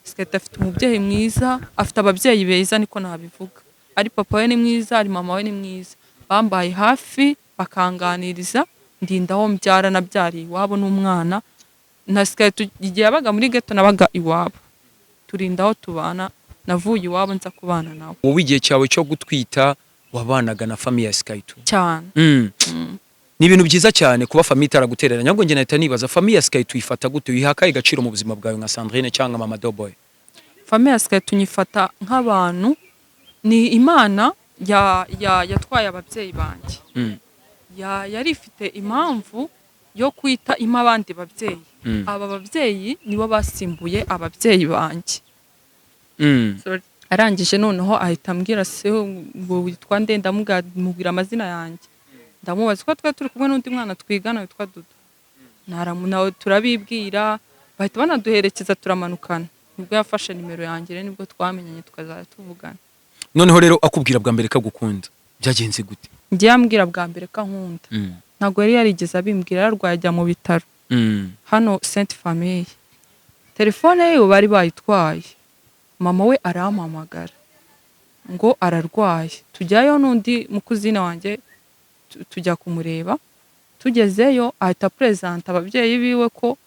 SKY2 afite umubyeyi mwiza, afite ababyeyi beza niko nabivuga. Ari papa we ni mwiza, ari mama we ni mwiza. Bambaye hafi bakanganiriza, ndindaho mbyara nabyariye iwabo n'umwana. Na SKY2 igihe yabaga muri ghetto nabaga iwabo. Turindaho tubana, navuye iwabo nza kubana nawe. Wowe igihe cyawe cyo gutwita wabanaga na famille ya SKY2 cyane. Ni ibintu byiza cyane kuba famille itaragutereranya. Ahubwo nge nahita nibaza famille ya SKY2 ifata gute, uyihakaye agaciro mu buzima bwawe nka Sandrine cyangwa mama Doughboy? Famille ya SKY2 nyifata nk'abantu, ni Imana yatwaye ababyeyi banjye. Yari ifite impamvu yo kwita ima abandi babyeyi. Aba babyeyi nibo basimbuye ababyeyi banjye. Arangije noneho ahita ambwira se ngo witwa nde, ndamubwira amazina yanjye. Ndamubaza ko twe turi kumwe n'undi mwana twigana witwa Dudu. Nawe turabibwira, bahita banaduherekeza turamanukana. Nibwo yafashe nimero yanjye, nibwo twamenyanye tukazajya tuvugana. Noneho rero akubwira bwa mbere kagukunda byagenze gute? Ngiye ambwira bwa mbere kankunda. Ntabwo yari yarigeze abimbwira, yararwaye ajya mu bitaro. Hano Sainte Famille. Telefone ye bari bayitwaye. Mama we arampamagara ngo ararwaye. Tujyayo n'undi mukuzina wanjye tujya kumureba. Tugezeyo ahita present ababyeyi biwe ko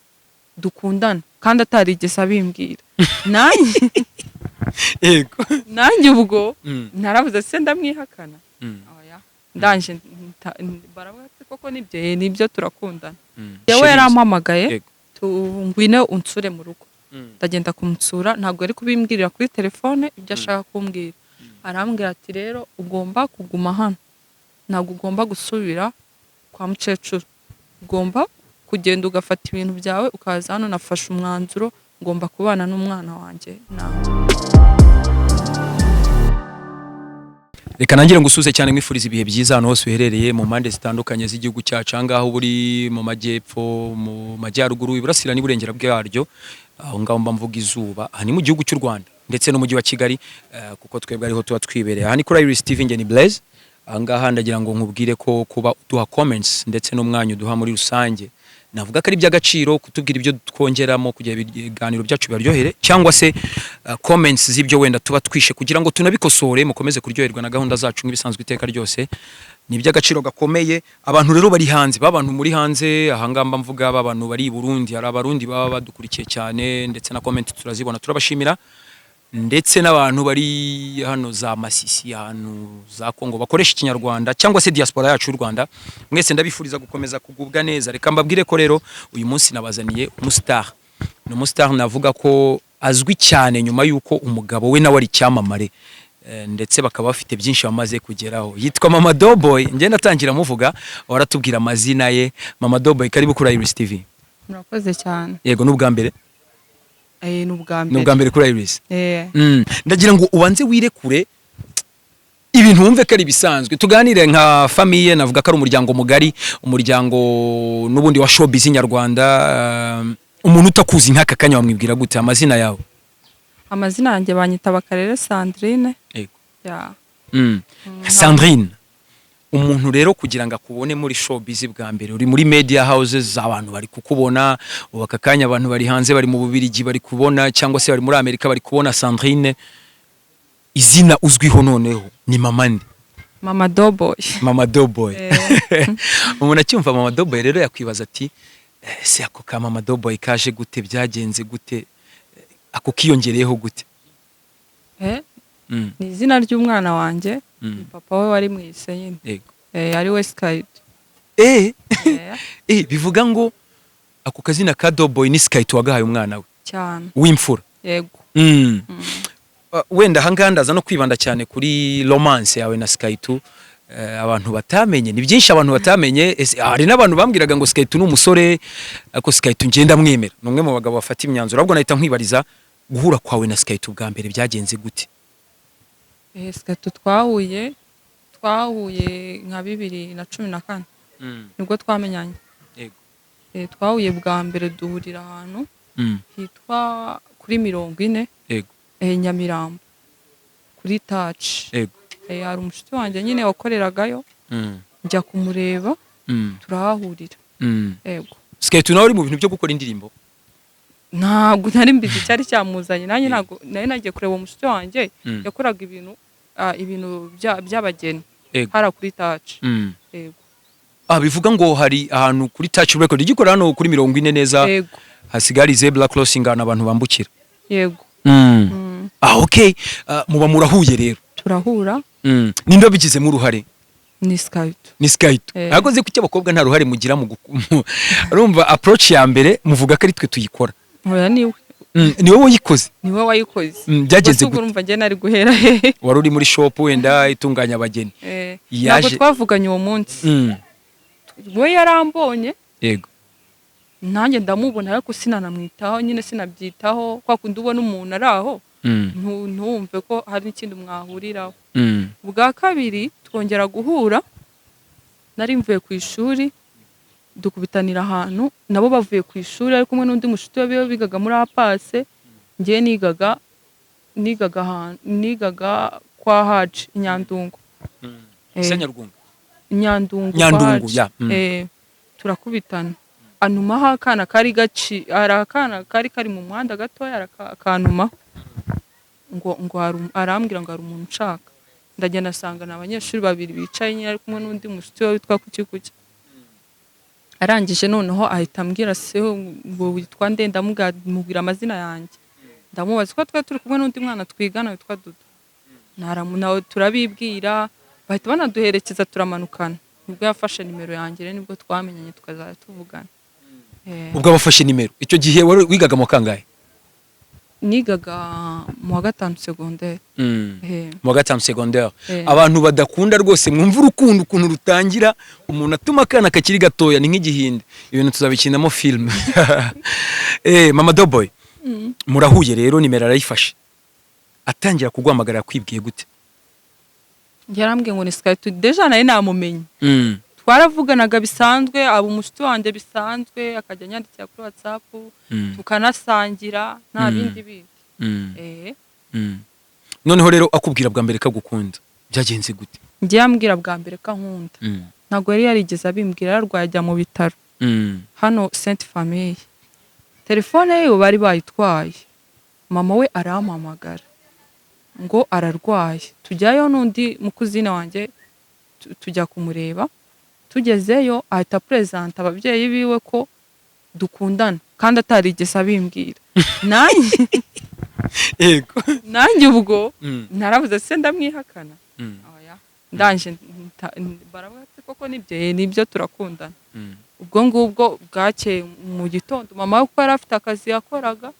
dukundana kandi atarigeze abimbwira. Nanjye ubwo naravuze se ndamwihakana. Oya, ndanje baravuga koko nibyo turakundana. Yewe yarampamagaye ngwine unsure mu rugo. Ndagenda kumutsura, ntabwo ari kubimbwirira kuri telefone ibyo ashaka kumbwira. Arambwira ati rero ugomba kuguma hano, ntabwo ugomba gusubira kwa mukecuru. Ugomba kugenda ugafata ibintu byawe ukaza hano, nafashe umwanzuro ngomba kubana n'umwana wanjye nawe. Reka nangire ngusuze cyane mwifuriza ibihe byiza hano hose uherereye mu mpande zitandukanye z'igihugu cyacu, aho buri mu majyepfo, mu majyaruguru, iburasira n'iburengera bwaryo, aho ngaho mba mvuga izuba. Aha ni mu gihugu cy'u Rwanda ndetse no mu mujyi wa Kigali, kuko twebwe ariho tuba twibereye. Aha ni kuri TV, nge ni Blaise. Aha ngaha ndagira ngo nkubwire ko kuba uduha comments ndetse n'umwanya uduha muri rusange, navuga ko ari by'agaciro kutubwira ibyo twongeramo kugira ibiganiro byacu baryohere, cyangwa se comments z'ibyo wenda tuba twishe kugira ngo tunabikosore, mukomeze kuryoherwa na gahunda zacu nk'ibisanzwe iteka ryose. Ni by'agaciro gakomeye. Abantu rero bari hanze, babantu muri hanze, aha ngamba mvuga babantu bari i Burundi, hari abarundi baba badukurikiye cyane ndetse na comment turazibona, turabashimira. Ndetse n'abantu bari hano za Masisi, hano za Kongo bakoresha ikinyarwanda, cyangwa se diaspora yacu y'u Rwanda, mwese ndabifuriza gukomeza kugubwa neza. Reka mbabwire ko rero uyu munsi nabazaniye umustar. Ni umustar navuga ko azwi cyane nyuma yuko umugabo we nawe ari cyamamare, ndetse bakaba bafite byinshi bamaze kugeraho. Yitwa Mama Doughboy. Nge natangira muvuga, waratubwira amazina ye. Mama Doughboy, karibu kuri TV. Murakoze cyane. Yego, n'ubwa mbere. N'ubwa mbere kuri Iris. Ndagira ngo ubanze wirekure ibintu wumve ko ari bisanzwe, tuganire nka famille. Navuga ko ari umuryango mugari, umuryango n'ubundi wa showbiz nyarwanda. Umuntu utakuzi nk'aka kanya wamwibwira gute amazina yawe? Amazina yanjye banyita Bakarere Sandrine. Yego. Sandrine, umuntu rero kugira ngo akubone muri showbiz bwa mbere, uri muri media houses, abantu bari kukubona, ubaka kanya abantu bari hanze, bari mu Bubiligi bari kubona, cyangwa se bari muri Amerika bari kubona Sandrine, izina uzwiho noneho ni mama nde? Mama Doughboy. Mama Doughboy. Umuntu acyumva Mama Doughboy rero yakwibaza ati se ako ka Mama Doughboy kaje gute, byagenze gute, ako kiyongereyeho gute? Ni izina ry'umwana wanjye, papa we wari mwise nyine. Yego. Ari we SKY2. Bivuga ngo ako kazina ka Doughboy ni SKY2 wagahaye umwana we cyane w'imfura. Yego. Wenda hanga ndaza no kwibanda cyane kuri romance yawe na SKY2. Abantu batamenye, ni byinshi abantu batamenye. Hari n'abantu bambwiraga ngo SKY2 n'umusore, ako SKY2 ngenda mwemera, numwe mu bagabo bafata imyanzuro. Ahubwo nahita nkwibariza, guhura kwawe na SKY2 bwa mbere byagenze gute? SKY2 twahuye nka 2014. Nibwo twamenyanye. Yego. Twahuye bwa mbere duhurira ahantu hitwa kuri 40. Yego. Nyamirambo kuri touch. Yego. Hari umushuti wanjye nyine wakoreragayo, njya kumureba, turahahurira. Yego. SKY2 nawe uri mu bintu byo gukora indirimbo? ntabwo nari mbizi cyari cyamuzanye nanjye ntabwo nari nagiye kureba umushuti wanjye yakoraga ibintu by'abageni hara kuri touch. Yego. Bivuga ngo hari ahantu kuri touch record igikora hano kuri 40 neza. Yego. Hasigari zebra crossing abantu bambukira. Yego. Okay. Muba murahuye rero. Turahura. Ninde bigize mu ruhare? Ni SKY2. Ni SKY2. Akoze ku cy'abakobwa nta ruhare mugira mu urumva approach ya mbere muvuga ko ari twe tuyikora. Oya niwe. Niwe wayikoze. Niwe wayikoze. Byageze gute? Urumva nge nari guhera he. Wari uri muri shop wenda itunganya abageni. Ntabwo twavuganye uwo munsi. We yarambonye. Yego. Nanjye ndamubona ariko sinanamwitaho nyine sinabyitaho kwa kundi ubona umuntu ari aho. Ntumve ko hari ikindi mwahuriraho. Bwa kabiri twongera guhura nari mvuye ku ishuri dukubitanira ahantu nabo bavuye ku ishuri ariko kumwe n'undi mushuti we bigaga muri apase ngiye nigaga kwa Haji Nyandungu. Senyarwungu. Nyandungu ya. Turakubitana anumaho akana kari kari mu muhanda gatoya akanuma ngo arambwira ngo ari umuntu nshaka ndagenda asanga n'abanyeshuri babiri bicaye nyine ari kumwe n'undi mushuti we witwa kuki arangije noneho ahita ambwira se ngo witwa nde ndamubwira amazina yanjye ndamubaza ko turi kumwe n'undi mwana twigana witwa Dudu nawe turabibwira bahita banaduherekeza turamanukana nibwo yafashe nimero yanjye nibwo twamenyanye tukazajya tuvugana. Ubwo abafashe nimero icyo gihe wari wigaga mu kangahe? Nigaga mu wa gatanu secondaire. Mu wa gatanu secondaire. Abantu badakunda rwose mwumva urukundo ukuntu rutangira umuntu atuma akana kakiri gatoya ni nk'igihinde ibintu tuzabikinamo film. Mama Doboy murahuye rero nimero arayifashe atangira kugwamagara kwibwiye gute? Yarambwiye ngo ni SKY2 deja naye namumenye. Twaravuganaga bisanzwe abo umushuti wanjye bisanzwe akajya nyandikira kuri WhatsApp tukanasangira nta bindi bindi. Noneho rero akubwira bwa mbere kagukunda byagenze gute? Ngiye ambwira bwa mbere kankunda ntabwo yari yarigeze abimbwira yarwaye ajya mu bitaro hano Sainte Famille. Telefone ye bari bayitwaye mama we arampamagara ngo ararwaye tujyayo n'undi mukuzina wanjye tujya kumureba tugezeyo ahita presenta ababyeyi biwe ko dukundana kandi atarigeze abimbwira. Nanjye ubwo naravuze se ndamwihakana. Oya ndanje baravuga koko nibyo turakundana. Ubwo ngubwo bwake mu gitondo mama we ko yari afite akazi yakoraga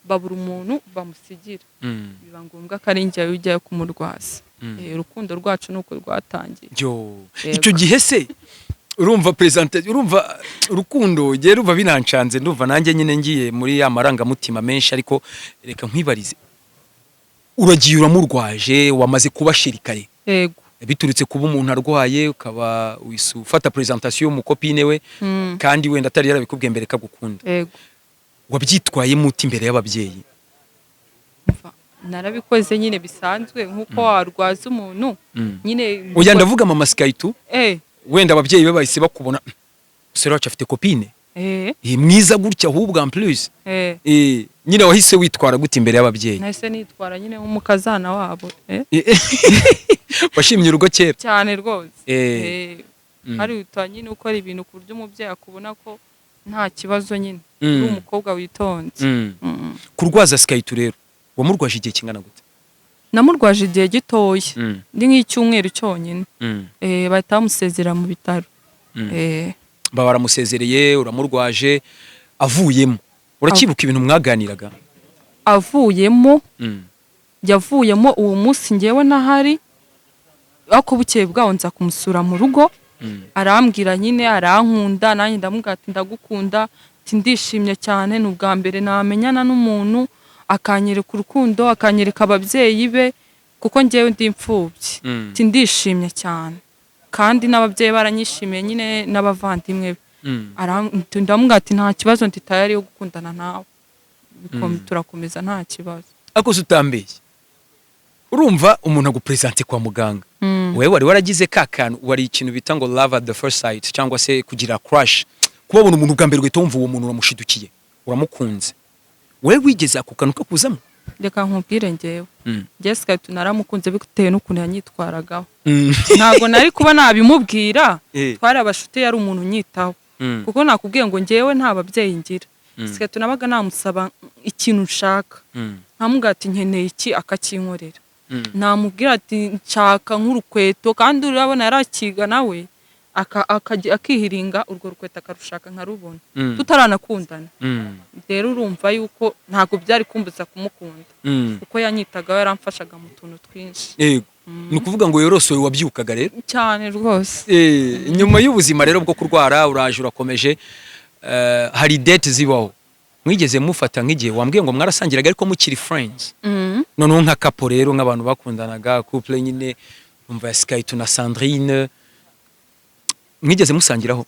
babura umuntu bamusigira biba ngombwa ko ari njye ujya kumurwaza. Urukundo rwacu nuko rwatangiye. Icyo gihe se urumva urumva urukundo giye ruva binancanze ndumva nanjye nyine ngiye muri ya marangamutima menshi ariko reka nkwibarize uragiye uramurwaje wamaze kubashirikaye. Yego. Biturutse kuba umuntu arwaye ukaba ufata presentation y'umukopine we kandi wenda atari yarabikubwiye mbere kagukunda. Yego. Wabyitwaye muti imbere y'ababyeyi? Narabikoze nyine bisanzwe nkuko warwaza umuntu nyine. Oya ndavuga mama SKY2 wenda ababyeyi be bahise bakubona sero wacu afite kopine mwiza gutya ahubwo en plus nyine wahise witwara gute imbere y'ababyeyi? Nahise nitwara nyine nk'umukazana wabo. Washimye urugo kera cyane rwose. Hari utanyine ukora ibintu ku buryo umubyeyi akubona ko nta kibazo nyine uri umukobwa witonze. Kurwaza SKY2 rero wamurwaje igihe kingana gute? Namurwaje igihe gitoya ndi nk'icyumweru cyonyine. Bahita bamusezera mu bitaro. Baramusezereye uramurwaje avuyemo urakibuka ibintu mwaganiraga? Avuyemo yavuyemo uwo munsi ngewe nahari ako bukeye bwaho nza kumusura mu rugo arambwira nyine arankunda nanjye ndamubwira ati ndagukunda ndishimye cyane n'ubwa mbere namenyana n'umuntu akanyereka urukundo akanyereka ababyeyi be kuko ngewe ndi imfubyi ndishimye cyane kandi n'ababyeyi baranyishimiye nyine n'abavandimwe be. Ndamubwira ati nta kibazo tayari yo gukundana nawe turakomeza nta kibazo. Akoze utambeye urumva umuntu agupresente kwa muganga wewe wari waragize kakana wari ikintu bita ngo love at the first sight cyangwa se kugira crush kubabona umuntu bwa mbere ugahita wumva uwo muntu uramushidukiye uramukunze we wigeze akukanuka kuzamo reka nkubwire ngewe SKY2 naramukunze bitewe n'ukuntu yanyitwaragaho ntago nari kuba nabimubwira twari abashuti yari umuntu nyitaho kuko nakubwiye ngo ngewe nta babyeyi ngira SKY2 nabaga namusaba ikintu nshaka nkamubwira ati nkeneye iki akakinkorera namubwira ati nshaka nk'urukweto kandi urabona yarakiga nawe akihiringa urwo rukweto akarushaka nkarubona tutaranakundana rero urumva yuko ntago byari kumbuza kumukunda kuko yanyitagaho yaramfashaga mu tuntu twinshi ni ukuvuga ngo yorosowe wabyukaga rero cyane rwose nyuma y'ubuzima rero bwo kurwara uraje urakomeje hari date zibaho mwigeze mufata nk'igihe wambwiye ngo mwarasangiraga ariko mukiri friends noneho nka kapo rero nk'abantu bakundanaga couple nyine umva ya SKY2 na Sandrine mwigeze musangiraho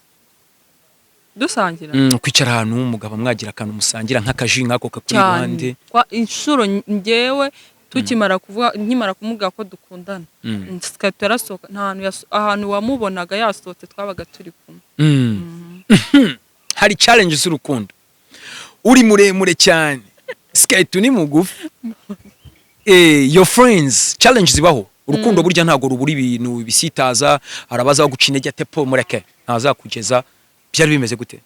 dusangira kwicara ahantu umugabo mwagira akantu musangira nk'akaji nkako kakuri bande kwa inshuro ngewe tukimara kuvuga nkimara kumuga ko dukundana SKY2 yarasohoka nta ahantu wamubonaga yasohotse twabaga turi kumwe hari challenge z'urukundo uri muremure cyane SKY2 ni mugufi your friends challenge zibaho urukundo burya ntago rubura ibintu bisitaza arabaza guca intege atepo mureke ntazakugeza byari bimeze gute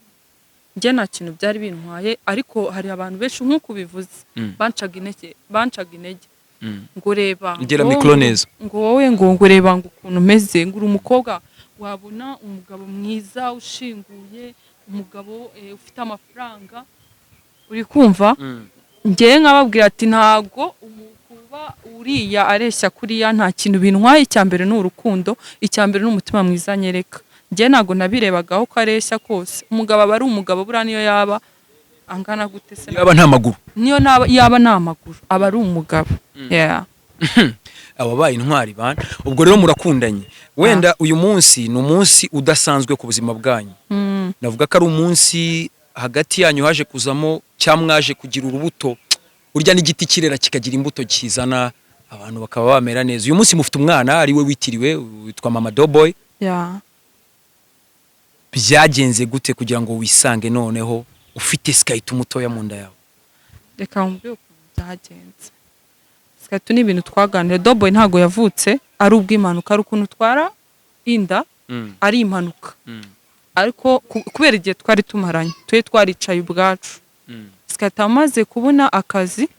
nge nta kintu byari bintwaye ariko hari abantu benshi nk'uko bivuze bancaga intege ngo reba ngera mikro neza ngo wowe ngo reba ngo ukuntu umeze ngo uri umukobwa wabona umugabo mwiza ushinguye umugabo ufite amafaranga uri kumva nge nkababwira ati ntago kuba uriya areshya kuriya nta kintu bintwaye icyambere n'urukundo icyambere n'umutima mwiza nyereka nge ntago nabirebagaho ko areshya kose umugabo aba ari umugabo bura niyo yaba angana gute se yaba nta maguru niyo yaba nta maguru aba ari umugabo ababaye intwari bana ubwo rero murakundanye wenda uyu munsi ni umunsi udasanzwe ku buzima bwanyu navuga ko ari umunsi hagati yanyu haje kuzamo cyamwaje kugira urubuto urya n'igiti kirera kikagira imbuto kizana abantu bakaba bamera neza uyu munsi mufite umwana ari we witiriwe witwa mama Doughboy byagenze gute kugira ngo wisange noneho ufite SKY2 mutoya mu nda yawe reka mbyo byagenze SKY2 ni ibintu twaganira Doughboy ntago yavutse ari ubw'impanuka ari ukuntu twara inda ari impanuka ariko kubera igihe twari tumaranye twaricaye ubwacu SKY2 amaze kubona akazi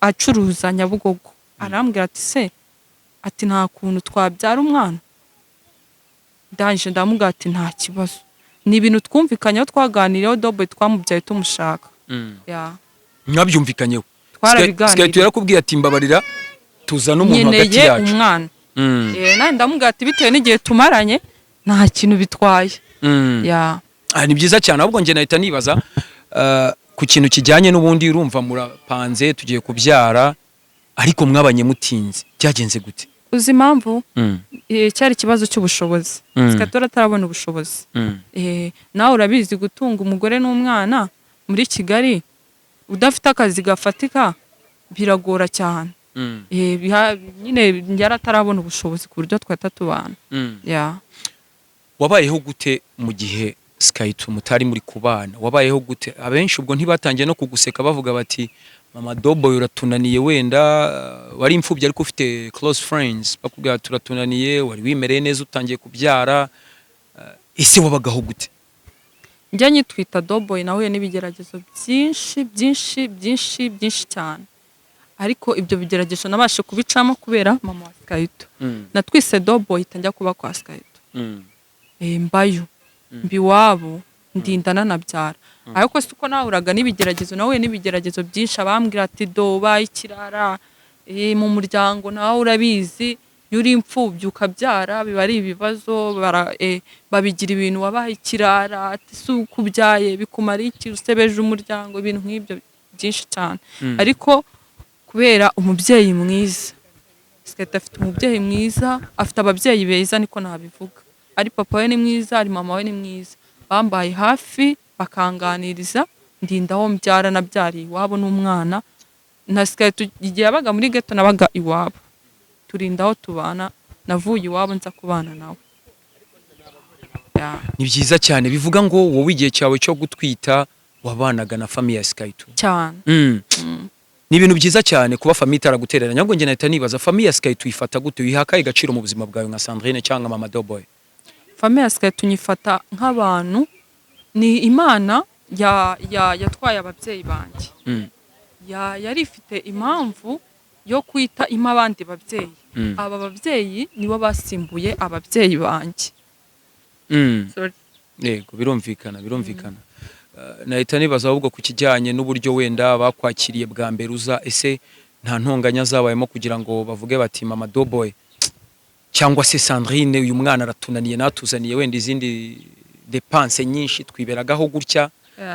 acuruza Nyabugogo arambwira ati se ati nta kuntu twabyara umwana ndanje ndamubwira ati nta kibazo ni ibintu twumvikanyeho twaganiriyeho Doughboy twamubyaye tumushaka mwabyumvikanyeho SKY2 yarakubwiye ati mbabarira tuzana umuntu hagati yacu umwana nani ndamubwira ati bitewe n'igihe tumaranye nta kintu bitwaye ni byiza cyane ahubwo nge nahita nibaza ku kintu kijyanye n'ubundi urumva murapanze tugiye kubyara ariko mwabanye mutinze byagenze gute uzi impamvu cyari ikibazo cy'ubushobozi SKY2 atarabona ubushobozi nawe urabizi gutunga umugore n'umwana muri Kigali udafite akazi gafatika biragora cyane nyine yari atarabona ubushobozi ku buryo twahita tubana wabayeho gute mu gihe SKY2 mutari muri kubana wabayeho gute abenshi ubwo ntibatangiye no kuguseka bavuga bati mama Doughboy uratunaniye wenda wari imfubyi ariko ufite close friends bakubwira turatunaniye wari wimereye neza utangiye kubyara ese wabagaho gute njya nyitwita Doughboy nahuye n'ibigeragezo byinshi cyane ariko ibyo bigeragezo nabashe kubicamo kubera mama wa SKY2 natwise Doughboy itanjya kuba kwa SKY2 mbayo mbiwabo ndindana nabyara ariko suko nahuraga n'ibigeragezo nawe n'ibigeragezo byinshi abambwira ati doba ikirara mu muryango nawe urabizi yuri imfubyi ukabyara biba ari ibibazo babigira ibintu wabaye ikirara ati sukubyaye bikumara iki usebeje umuryango ibintu nk'ibyo byinshi cyane ariko kubera umubyeyi mwiza SKY2 afite umubyeyi mwiza afite ababyeyi beza niko nabivuga ari papa we ni mwiza ari mama we ni mwiza bambaye hafi bakanganiriza ndindaho mbyara nabyariye iwabo n'umwana na SKY2 igihe yabaga muri ghetto nabaga iwabo turindaho tubana navuye iwabo nza kubana nawe ni byiza cyane bivuga ngo wowe igihe cyawe cyo gutwita wabanaga na famille ya SKY2 cyane. ni ibintu byiza cyane kuba famille itaragutereranya. Ahubwo njye nahita nibaza famille ya SKY2 ifata gute, uyihakaye gaciro mu buzima bwawe nka Sandrine cyangwa mama Doughboy? Famille ya SKY2 nyifata nk'abantu, ni Imana yatwaye ababyeyi banjye. Yari ifite impamvu yo kwita ima abandi babyeyi. Aba babyeyi nibo basimbuye ababyeyi banjye. Yego, birumvikana. Nahita nibaza ahubwo ku kijyanye n'uburyo wenda bakwakiriye bwa mbere uza, ese nta ntonganya zabayemo kugira ngo bavuge bati mama Doughboy cyangwa se Sandrine uyu mwana aratunaniye, natuzaniye wenda izindi dépense nyinshi twiberagaho gutya,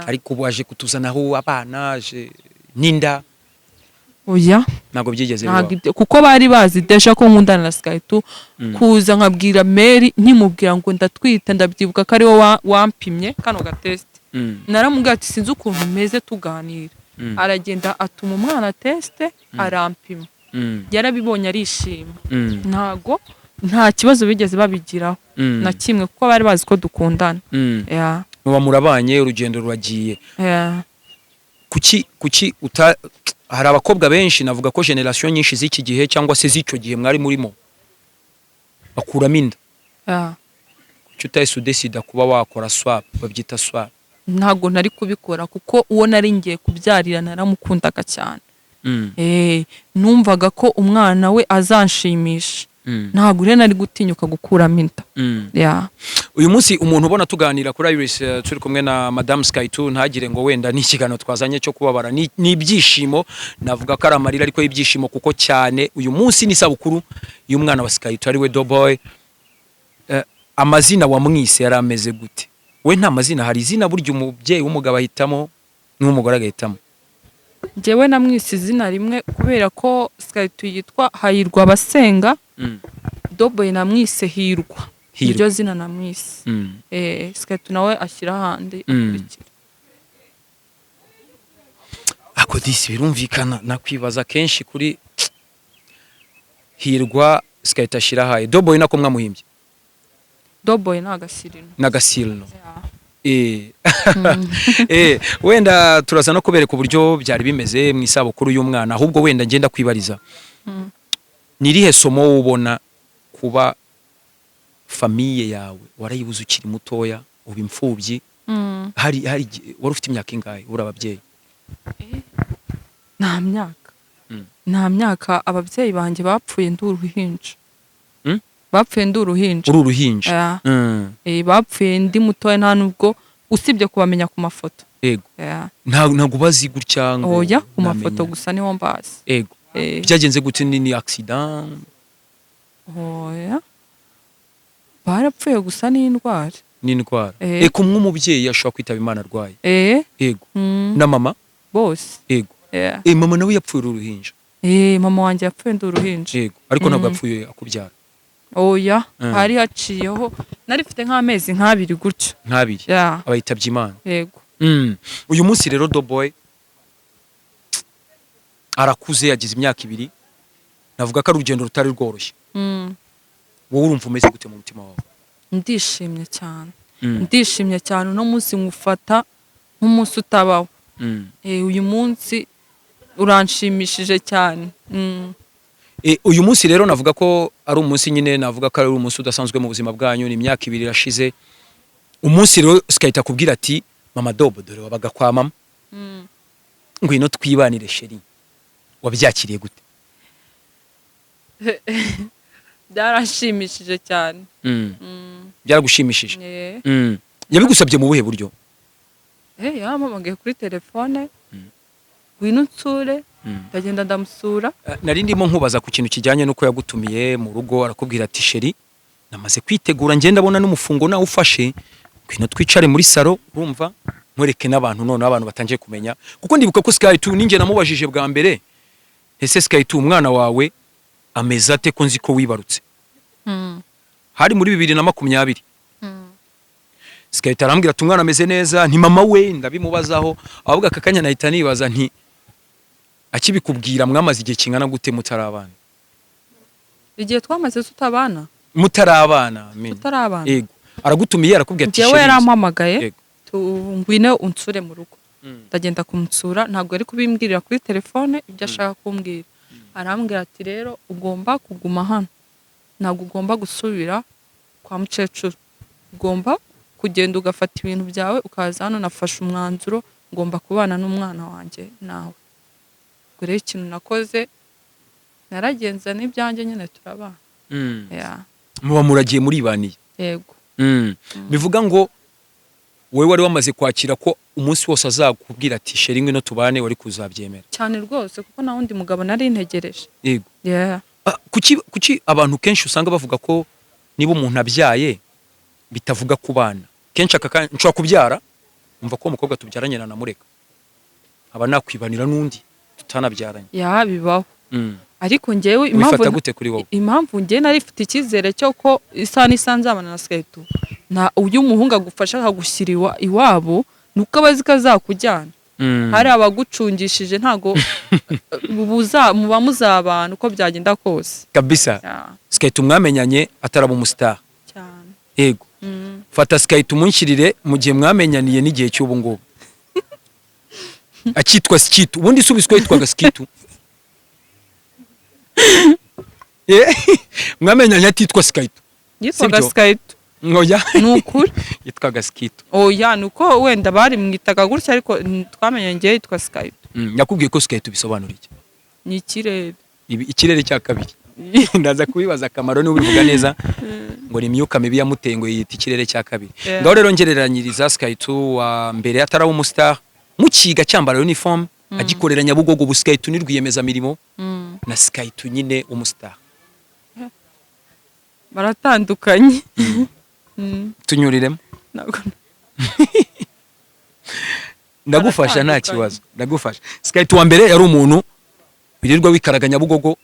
ariko waje kutuzanaho abana aje ninda? Oya, ntabwo byigeze bibaho kuko bari bazi desha ko nkundana na SKY2. Kuza nkabwira Mary nkimubwira ngo ndatwite, ndabyibuka ko ari wo wampimye kano gatest. Naramubwira ati sinzi ukuntu meze, tuganira. Aragenda atuma umwana teste arampima. Yarabibonye arishima. Nta kibazo bigeze babigiraho na kimwe, kuko bari bazi ko dukundana. muba murabanye, urugendo ruragiye. Kuki hari abakobwa benshi, navuga ko generation nyinshi z'iki gihe cyangwa se z'icyo gihe mwari murimo bakuramo inda. Kuki utahise udesida kuba wakora swap, babyita swap? Ntago nari kubikora kuko uwo nari ngiye kubyarira naramukundaga cyane. Numvaga ko umwana we azanshimisha. Ntago rero nari gutinyuka gukuramo inda. Uyu munsi umuntu ubona tuganira kuri Iris turi kumwe na Madame SKY2 ntagire ngo wenda ni ikiganiro twazanye cyo kubabara, ni ibyishimo. Navuga ko ari amarira ariko ibyishimo, kuko cyane uyu munsi ni sabukuru y'umwana wa SKY2 ari we Doughboy. Amazina wamwise yari ameze gute? We nta mazina, hari izina burya umubyeyi w'umugabo ahitamo n'umugore agahitamo? Jewe namwise izina rimwe kubera ko SKY2 yitwa Hayirwa Abasenga. Doughboy namwise Hirwa, iryo zina namwise. SKY2 nawe ashyira ahandi akurikira. Ako disi birumvikana. Nakwibaza kenshi kuri Hirwa SKY2 ashyira haye. Doughboy nako mwamuhimbye? Doughboy n'agasirino. Wenda turaza no kubereka uburyo byari bimeze mu isabukuru y'umwana. Ahubwo wenda ngenda kwibariza, nirihe somo ubona kuba famille yawe warayibuze ukiri mutoya, uba imfubyi? Hari wari ufite imyaka ingahe uri ababyeyi? Nta myaka. Ababyeyi banjye bapfuye ndi uruhinja. Bapfuye ndi uruhinja. Uri uruhinja? Bapfuye ndi mutoya, nta nubwo usibye kubamenya ku mafoto. Yego. Ntabwo ubazi gutya ngo? Oya, ku mafoto gusa niho mbazi. Yego. Byagenze gute? Ni accident? Oya, barapfuye gusa n'indwara. N'indwara? Kumwe umubyeyi ashobora kwitaba Imana arwaye? Yego. Na mama? Bose. Yego. Mama nawe yapfuye uruhinja? Mama wanjye yapfuye ndi uruhinja. Yego. Ariko ntabwo yapfuye akubyara? Oya, hari haciyeho, narifite nk'amezi nk'abiri gutyo. Nk'abiri? Abayitabye Imana? Yego. Uyu munsi rero Doughboy arakuze, yagize imyaka 2. Navuga ko ari urugendo rutari rworoshye. Wowe urumva umeze gute mu mutima wawe? Ndishimye cyane. Ndishimye cyane. Uno munsi ngufata nk'umunsi utabaho. Uyu munsi uranshimishije cyane. Uyu munsi rero navuga ko ari umunsi nyine, navuga ko ari umunsi udasanzwe mu buzima bwanyu. Ni imyaka 2 irashize. Umunsi rero SKY2 akubwira ati mama Doughboy dore wabaga kwa mama, ngwino twibanire sheri, wabyakiriye gute? Byarashimishije cyane. Byaragushimishije? Yabigusabye mu buhe buryo? Yampamagaye kuri telefone, ngwino nsure, ndagenda ndamusura. Nari ndimo nkubaza ku kintu kijyanye nuko yagutumiye mu rugo, arakubwira ati sheri namaze kwitegura, ngenda abona n'umufungo nawe ufashe, ngwino twicare muri salo, urumva nkwereke n'abantu, none abantu batangiye kumenya. Kuko ndibuka ko SKY2 ninjye namubajije bwa mbere, ese SKY2 umwana wawe ameze ate ko nzi ko wibarutse? Hari muri 2020. SKY2 arambwira ati umwana ameze neza, nti mama we ndabimubazaho. Ahubwo akakanya nahita nibaza nti akibikubwira mwamaze igihe kingana gute mutarabana? Igihe twamaze tutabana? Mutarabana. Tutarabana. Yego. Aragutumiye arakubwira ati jewe yarampamagaye ngwine unsure mu rugo. ndagenda kumusura ntabwo ari kubimbwirira kuri telefone ibyo ashaka kumbwira arambwira ati rero ugomba kuguma hano ntabwo ugomba gusubira kwa mukecuru ugomba kugenda ugafata ibintu byawe ukaza hano nafashe umwanzuro ngomba kubana n'umwana wanjye nawe ubwo rero ikintu nakoze naragenza n'ibyanjye nyine turabana muba muragiye muribaniye yego bivuga ngo wowe wari wamaze kwakira ko umunsi wose azakubwira ati sheri ngwino tubane wari kuzabyemera cyane rwose kuko nta wundi mugabo nari ntegereje yego kuki abantu kenshi usanga bavuga ko niba umuntu abyaye bitavuga ku bana kenshi nshobora kubyara umva ko umukobwa tubyaranye namureka aba nakwibanira n'undi tutanabyaranye bibaho ariko njyewe bifata gute kuri wowe impamvu njye narifite icyizere cyo ko isa n'isanzabana na SKY2 uyu muhungu agufasha akagushyira iwabo nuko abazi ko azakujyana hari abagucungishije ntago muba muzabana uko byagenda kose kabisa SKY2 mwamenyanye ataraba umustar cyane yego fata SKY2 munshyirire mu gihe mwamenyaniye n'igihe cy'ubu ngubu akitwa SKY2 ubundi subiswe yitwaga SKY2 mwamenyanye atitwa SKY2 yitwaga SKY2 ngoya nukuri yitwaga SKY2 nuko wenda bari mwitaga gutya ariko twamenyanye ngiye yitwa SKY2 yakubwiye ko SKY2 bisobanura iki ni ikirere cya kabiri ndaza kubibaza akamaro niba ubivuga neza ngo ni imyuka mibi yamuteye ngo yita ikirere cya kabiri ngaho rero ngereranyiriza SKY2 wa mbere ataraba umustar mukiga cyambara uniform agikorera Nyabugogo bu SKY2 ni rwiyemeza mirimo na SKY2 nyine umustar baratandukanye tunyuriremo ndagufasha nta kibazo ndagufasha SKY2 wa mbere yari umuntu birirwa wikaraga Nyabugogo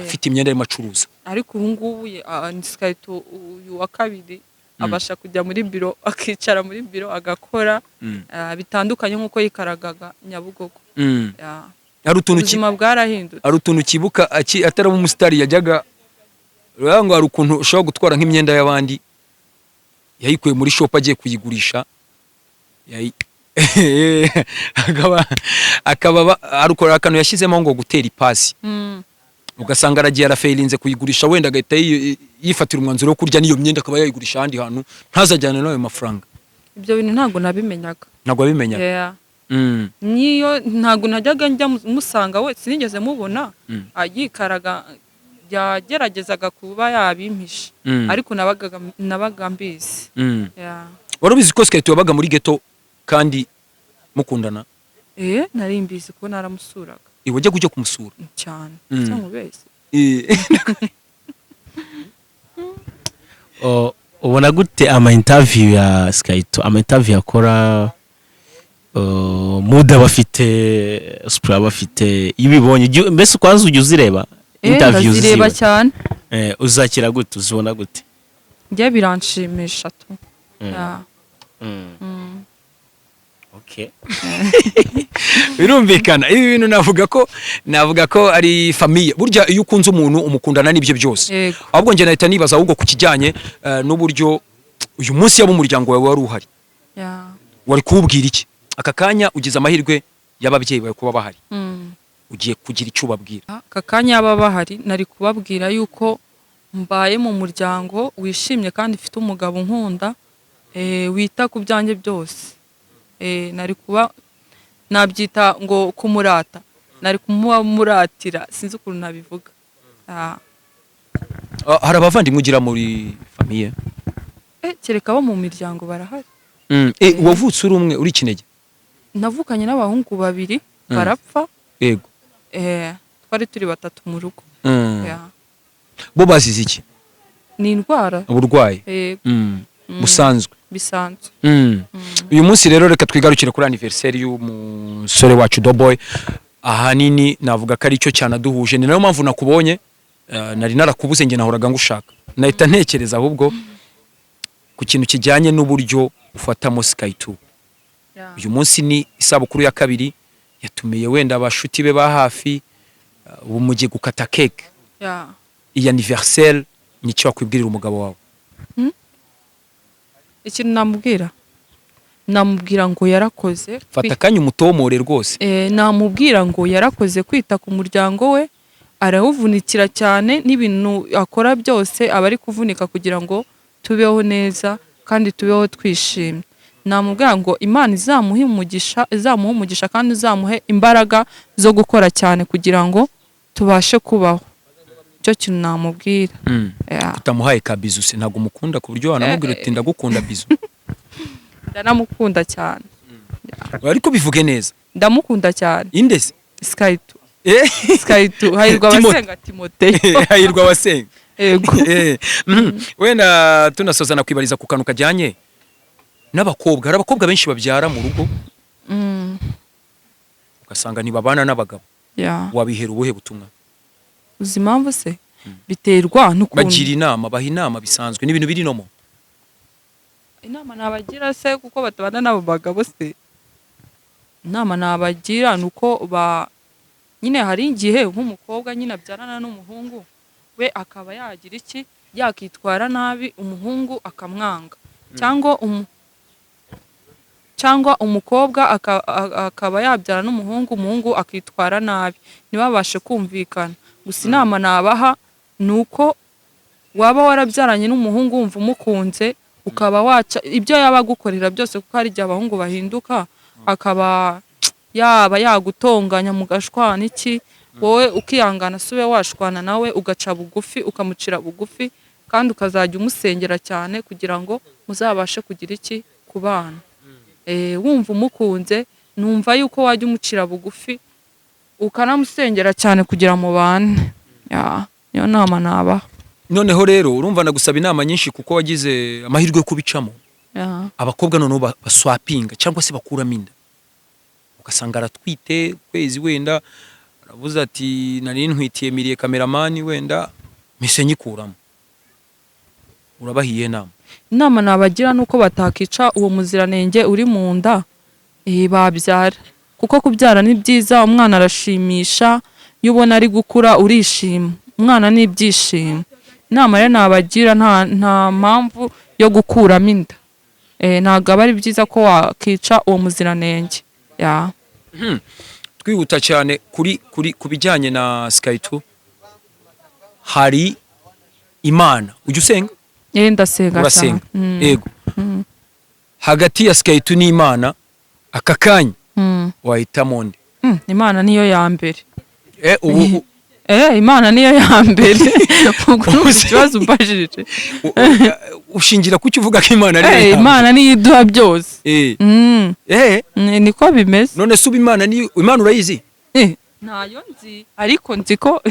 afite imyenda y'amacuruza ariko ubu ngubu SKY2 uyu wa kabiri abasha kujya muri biro akicara muri biro agakora bitandukanye nkuko yikaragaga Nyabugogo hari utuntu ubuzima bwarahindutse hari utuntu kibuka ataraba umusitari yajyaga ngo hari ukuntu ushobora gutwara nk'imyenda y'abandi yayikuye muri shop agiye kuyigurisha akaba arukora akantu yashyizemo ngo gutera ipasi ugasanga aragiye arafeilinze kuyigurisha wenda agahita yifatira umwanzuro wo kurya niyo myenda akaba yayigurisha ahandi hantu ntazajyane n'ayo mafaranga ibyo bintu ntago nabimenyaga niyo ntago najyaga njya musanga we sinigeze mubona agikaraga yageragezaga kuba yabimpisha ariko nabaga mbizi wari ubizi ko SKY2 yabaga muri ghetto kandi mukundana nari mbizi ko naramusuraga wajya kujya kumusura cyane cyangwa bese ubona gute ama interview ya SKY2 ama interview akora muda bafite spray bafite ibibonye mbese kwanza ujye uzireba interviews zireba cyane uzakira gute uzibona gute njye biranshimisha tu okay birumvikana ibi bintu navuga ko ari famille burya iyo ukunze umuntu umukundana n'ibyo byose ahubwo nje nahita nibaza ahubwo ku kijyanye n'uburyo uyu munsi yaba umuryango wawe wari uhari wari kubwira iki aka kanya ugize amahirwe y'ababyeyi bawe kuba bahari ugiye kugira icyo ubabwira aka kanya baba bahari nari kubabwira yuko mbaye mu muryango wishimye kandi ufite umugabo nkunda wita ku byanjye byose nari kuba nabyita ngo kumurata nari kumuratira sinzi ukuntu nabivuga hari abavandimwe ugira muri famille kereka abo mu miryango barahari wavutse uri umwe uri kinege navukanye n'abahungu babiri barapfa yego twari turi batatu mu rugo bo bazize iki ni indwara uburwayi busanzwe bisanzwe uyu munsi rero reka twigarukire kuri anniversaire y'umusore wacu Doboy ahanini navuga ko ari cyo cyane duhuje ni nayo mpamvu nakubonye nari narakubuze nge nahoraga ngushaka nahita ntekereza ahubwo ku kintu kijyanye n'uburyo ufatamo SKY2 uyu munsi ni isabukuru ya kabiri yatumiye wenda abashuti be ba hafi ubu mugiye gukata cake iyi anniversaire nicyo wakwibwirira umugabo wawe ikintu namubwira namubwira ngo yarakoze fata kanya umutomore rwose. namubwira ngo yarakoze kwita ku muryango we, arawuvunikira cyane, n'ibintu akora byose aba ari kuvunika kugira ngo tubeho neza kandi tubeho twishimye. Namubwira ngo Imana izamuhe umugisha kandi izamuhe imbaraga zo gukora cyane kugira ngo tubashe kubaho. Cyo kintu namubwira. Utamuhaye ka bizu se ntago umukunda ku buryo wanamubwira uti ndagukunda bizu. Ndanamukunda cyane. Ariko bivuge neza. Ndamukunda cyane. Indese SKY2. SKY2 hahirwa abasenga Timoteyo. Hahirwa abasenga. Yego. Wenda tunasoza nakwibariza ku kantu kajyanye n'abakobwa. Hari abakobwa benshi babyara mu rugo. Ugasanga ntibabana n'abagabo. Wabihera ubuhe butumwa? Uzi impamvu se? Biterwa n'ukuntu. Bagira inama, baha inama bisanzwe n'ibintu biri nomo. Inama nabagira se kuko batabana n'abo bagabo se. Inama nabagira nuko nyine hari igihe nk'umukobwa nyine abyarana n'umuhungu we akaba yagira iki yakitwara nabi, umuhungu akamwanga, cyangwa umukobwa akaba yabyara n'umuhungu, umuhungu akitwara nabi, ntibabashe kumvikana. Gusa inama nabaha nuko waba warabyaranye n'umuhungu wumva umukunze, ukaba waca ibyo yaba gukorera byose, kuko hari igihe abahungu bahinduka, akaba yaba yagutonganya mugashwana iki, wowe ukihangana sube washwana nawe ugaca bugufi, ukamucira bugufi, kandi ukazajya umusengera cyane kugira ngo muzabashe kugira iki kubana. Wumva umukunze, numva yuko wajya umucira bugufi ukanamusengera cyane kugira mubane. Niyo nama naba. Noneho rero urumva nagusaba inama nyinshi kuko wagize amahirwe yo kubicamo. Abakobwa noneho baswapinga cyangwa se bakuramo inda, ugasanga aratwite kwezi, wenda aravuze ati nari ntwitiye miriye kameramani, wenda mise nyikuramo. Urabahiye nama? Inama nabagira nuko batakica uwo muziranenge uri mu nda babyara, kuko kubyara ni byiza, umwana arashimisha, iyo ubona ari gukura urishima, umwana ni ibyishimo. Inama rero nabagira nta mpamvu yo gukuramo inda. Ntabwo aba ari byiza ko wakica uwo muziranenge. Twihuta cyane ku bijyanye na SKY2, hari Imana ujya usenga? Ndasenga cyane. Yego. Hagati ya SKY2 n'Imana aka kanya wahitamo nde? Imana niyo ya mbere. Imana niyo ya mbere. Ubwo ikibazo umbajije. Ushingira kuki uvuga ko Imana ari ya mbere? Imana niyo iduha byose. Niko bimeze. None se Imana urayizi? Ntayo nzi, ariko nzi ko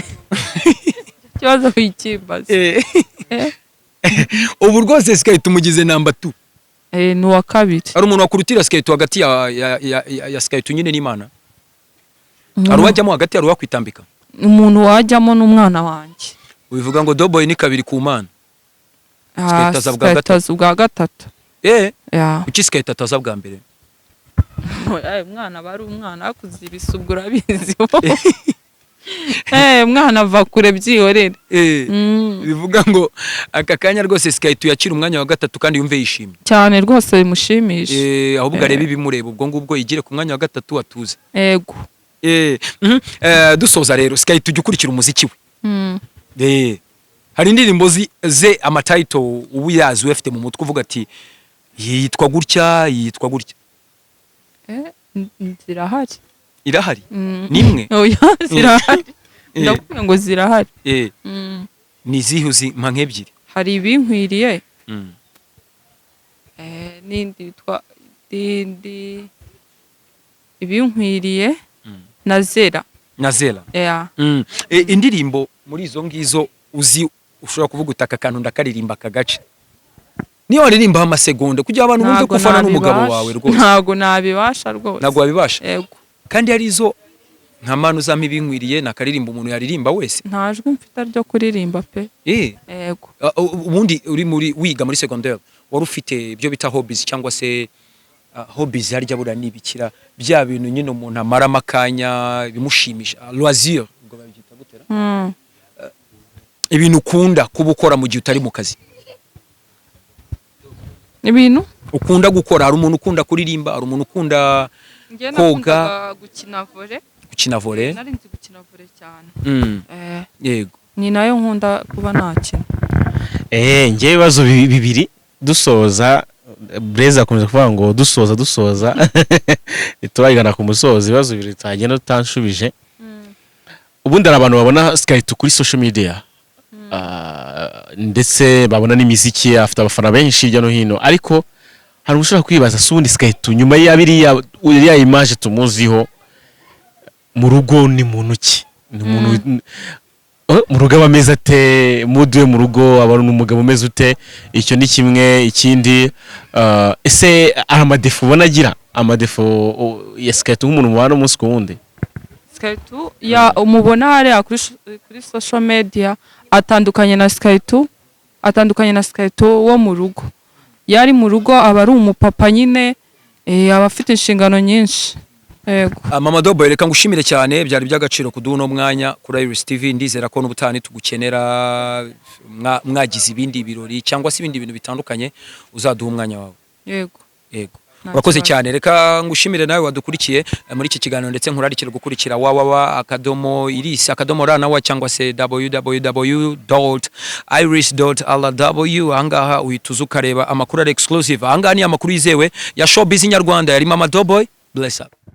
ikibazo wikimbaza. Ubu rwose SKY2 tumugize number 2. Ni uwa kabiri. Ari umuntu wakurutira SKY2 hagati ya SKY2 nyine n'Imana? Ari wajyamo hagati, ari wakwitambika? Umuntu wajyamo n'umwana wanjye. Ubivuga ngo double ni kabiri ku Mana. SKY2 bwa gatatu. Kuki SKY2 aza bwa mbere? Umwana bari umwana akuze ibisubura bizi. Mwana ava kure byihorere. Bivuga ngo aka kanya rwose SKY2 yakira umwanya wa gatatu kandi yumve yishimye cyane rwose, bimushimisha. Ahubwo arebe ibimureba, ubwo ngubwo yigire ku mwanya wa gatatu atuze. Yego. Dusoza rero SKY2 tujya ukurikira umuziki we. Hari indirimbo ze amatitle ubu yazi ufite mu mutwe uvuga ati yitwa gutya yitwa gutya? Zirahari. Irahari? Nimwe? Oya, zirahari. Ndakubwira ngo zirahari. Ni zihe uzi mpa nk'ebyiri? Hari ibinkwiriye. Nindi yitwa ibinkwiriye na Zera. Indirimbo muri izo ngizo uzi ushobora kuvuga utaka kantu ndakaririmba kagace, niyo waririmbaho amasegonda kugira abantu bumve ko ufana n'umugabo wawe rwose? Ntago nabibasha rwose. Ntago wabibasha? Yego. Kandi ari izo nka manu zama ibinkwiriye nakaririmba umuntu yaririmba wese? Nta jwi mfite ryo kuririmba pe. Yego. Ubundi uri wiga muri secondaire wari ufite ibyo bita hobbies cyangwa se hobbies harya bura nibikira bya bintu nyine umuntu amara makanya bimushimisha, loisir ubwo babyita gutera? Ibintu ukunda kuba ukora mu gihe utari mu kazi? ibintu ukunda gukora. Hari umuntu ukunda kuririmba, hari umuntu ukunda koga, gukina volley. Nari nzi gukina volley cyane. Yego. Ni nayo nkunda kuba nakina. Ngiye ibibazo bibiri dusoza. Blaise akomeza kuvuga ngo dusoza turayigana ku musozi. Ibibazo bibiri tagenda tutanshubije. Ubundi ari abantu babona SKY2 kuri social media, ndetse babona n'imiziki, afite abafana benshi hirya no hino, ariko hari ushobora kwibaza subundi SKY2 nyuma ya biriya image tumuziho mu rugo ni muntu ki? Ni muntu mu rugo abameze ate? Muduwe mu rugo abona umugabo umeze ute? Icyo ni kimwe. Ikindi ese amadefu ubona agira amadefu ya SKY2 nk'umuntu mubana umunsi ku wundi? SKY2 ya umubona hariya kuri social media atandukanye na SKY2 wo mu rugo. Yari mu rugo aba ari umupapa nyine, aba afite inshingano nyinshi. Yego. Mama Dobo, reka ngushimire cyane, byari by'agaciro kuduha no mwanya kuri Iris TV. Ndizera ko n'ubutani tugukenera mwagize ibindi birori cyangwa se ibindi bintu bitandukanye uzaduha umwanya wawe. Yego. Urakoze cyane. Reka ngushimire nawe wadukurikiye muri iki kiganiro, ndetse nkurarikire gukurikira www.iris.rw cyangwa se www.iris.rw. Ahangaha uhita ukareba amakuru ari exclusive. Ahangaha ni amakuru yizewe ya showbiz nyarwanda. Yari Mama Dobo. Bless up.